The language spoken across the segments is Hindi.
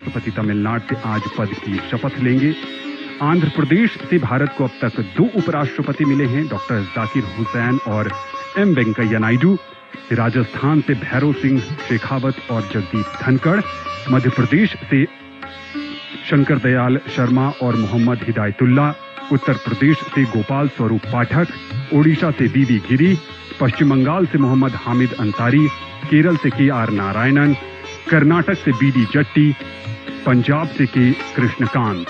उपराष्ट्रपति तमिलनाडु से आज पद की शपथ लेंगे। आंध्र प्रदेश से भारत को अब तक 2 उपराष्ट्रपति मिले हैं, डॉक्टर जाकिर हुसैन और एम वेंकैया नायडू। राजस्थान से भैरव सिंह शेखावत और जगदीप धनखड़। मध्य प्रदेश से शंकर दयाल शर्मा और मोहम्मद हिदायतुल्ला। उत्तर प्रदेश से गोपाल स्वरूप पाठक। ओडिशा से बीवी गिरी। पश्चिम बंगाल से मोहम्मद हामिद अंसारी। केरल से के.आर. नारायणन। कर्नाटक से बी.डी. जट्टी। पंजाब से के. कृष्णकांत।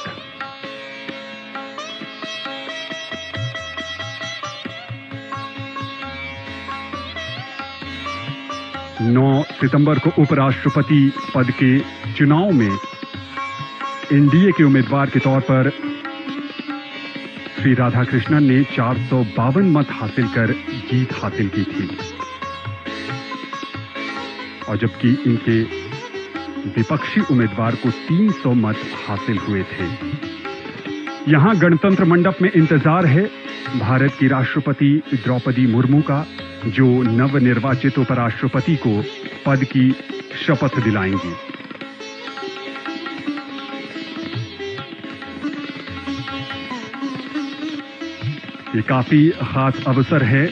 नौ सितंबर को उपराष्ट्रपति पद के चुनाव में एनडीए के उम्मीदवार के तौर पर श्री राधाकृष्णन ने 452 मत हासिल कर जीत हासिल की थी, और जबकि इनके विपक्षी उम्मीदवार को 300 मत हासिल हुए थे। यहां गणतंत्र मंडप में इंतजार है भारत की राष्ट्रपति द्रौपदी मुर्मू का, जो नवनिर्वाचित उपराष्ट्रपति को पद की शपथ दिलाएंगी। ये काफी खास अवसर है।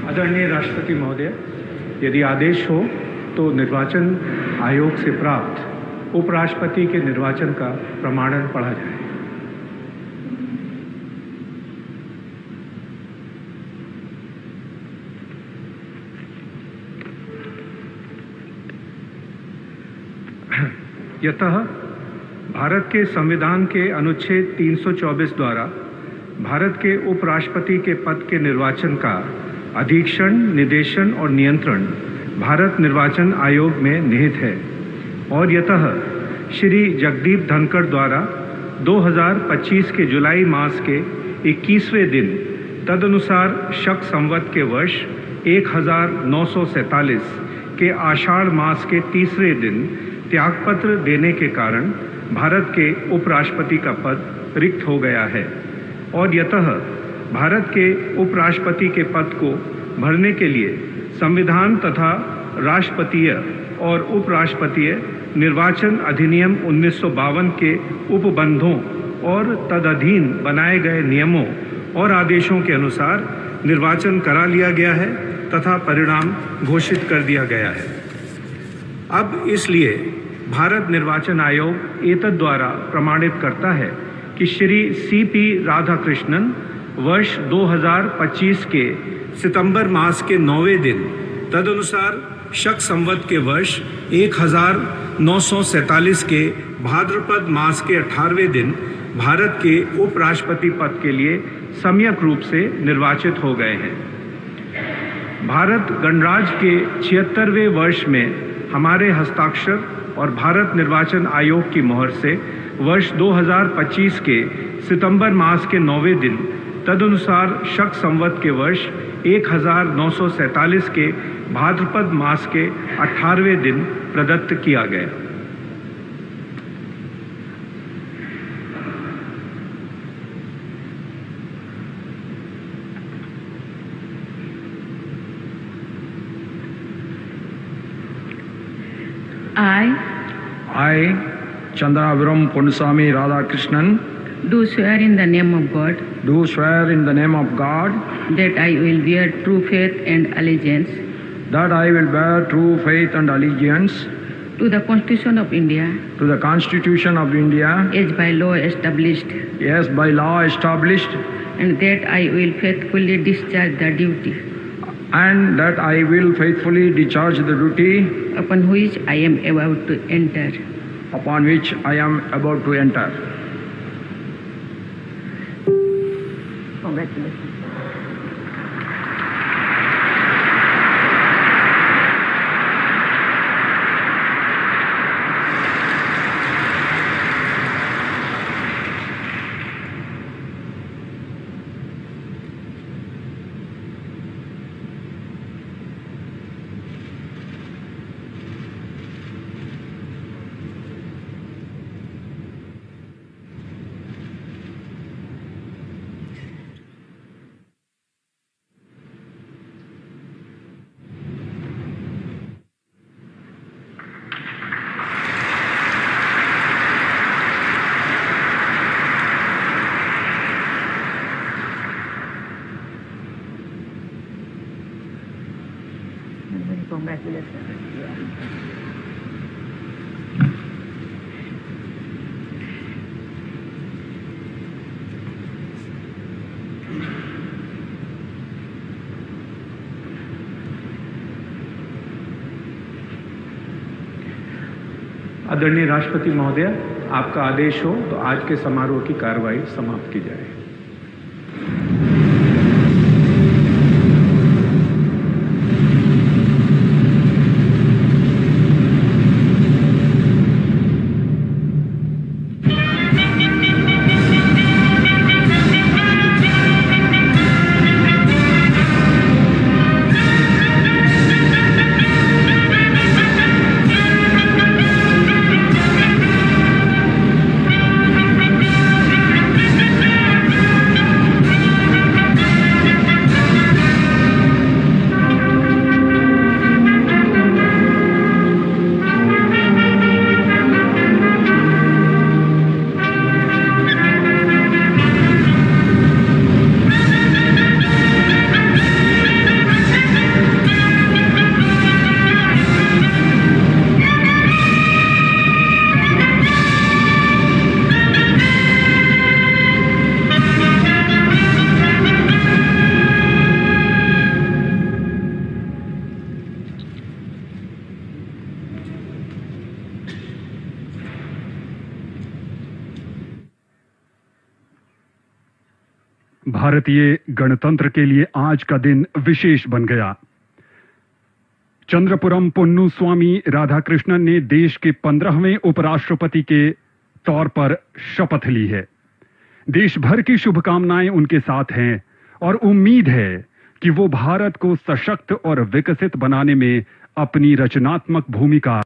आदरणीय राष्ट्रपति महोदय, यदि आदेश हो तो निर्वाचन आयोग से प्राप्त उपराष्ट्रपति के निर्वाचन का प्रमाणन पढ़ा जाए। यतः भारत के संविधान के अनुच्छेद 324 द्वारा भारत के उपराष्ट्रपति के पद के निर्वाचन का अधीक्षण, निर्देशन और नियंत्रण भारत निर्वाचन आयोग में निहित है, और यतः श्री जगदीप धनखड़ द्वारा 2025 के जुलाई मास के 21वें दिन तदनुसार शक संवत के वर्ष 1947 के आषाढ़ मास के तीसरे दिन त्यागपत्र देने के कारण भारत के उपराष्ट्रपति का पद रिक्त हो गया है, और यतः भारत के उपराष्ट्रपति के पद को भरने के लिए संविधान तथा राष्ट्रपतीय और उपराष्ट्रपतीय निर्वाचन अधिनियम 1952 के उपबंधों और तदधीन बनाए गए नियमों और आदेशों के अनुसार निर्वाचन करा लिया गया है तथा परिणाम घोषित कर दिया गया है। अब इसलिए भारत निर्वाचन आयोग एतद द्वारा प्रमाणित करता है कि श्री C.P. राधाकृष्णन वर्ष 2025 के सितंबर मास के 9वें दिन तदनुसार शक संवत के वर्ष 1947 के भाद्रपद मास के 18वें दिन भारत के उपराष्ट्रपति पद के लिए सम्यक रूप से निर्वाचित हो गए हैं। भारत गणराज्य के 76वें वर्ष में हमारे हस्ताक्षर और भारत निर्वाचन आयोग की मोहर से वर्ष 2025 के सितंबर मास के 9वें दिन तदनुसार शक संवत के वर्ष 1947 के भाद्रपद मास के 18वें दिन प्रदत्त किया गया। I, Chandraviram Ponnusamy Radhakrishnan, do swear in the name of God do swear in the name of God that I will bear true faith and allegiance that I will bear true faith and allegiance to the Constitution of India to the Constitution of India as by law established, and that I will faithfully discharge the duty and that I will faithfully discharge the duty upon which I am about to enter. Congratulations. आदरणीय राष्ट्रपति महोदय, आपका आदेश हो तो आज के समारोह की कार्रवाई समाप्त की जाए। भारतीय गणतंत्र के लिए आज का दिन विशेष बन गया। चंद्रपुरम पोन्नुस्वामी राधाकृष्णन ने देश के 15वें उपराष्ट्रपति के तौर पर शपथ ली है। देश भर की शुभकामनाएं उनके साथ हैं और उम्मीद है कि वो भारत को सशक्त और विकसित बनाने में अपनी रचनात्मक भूमिका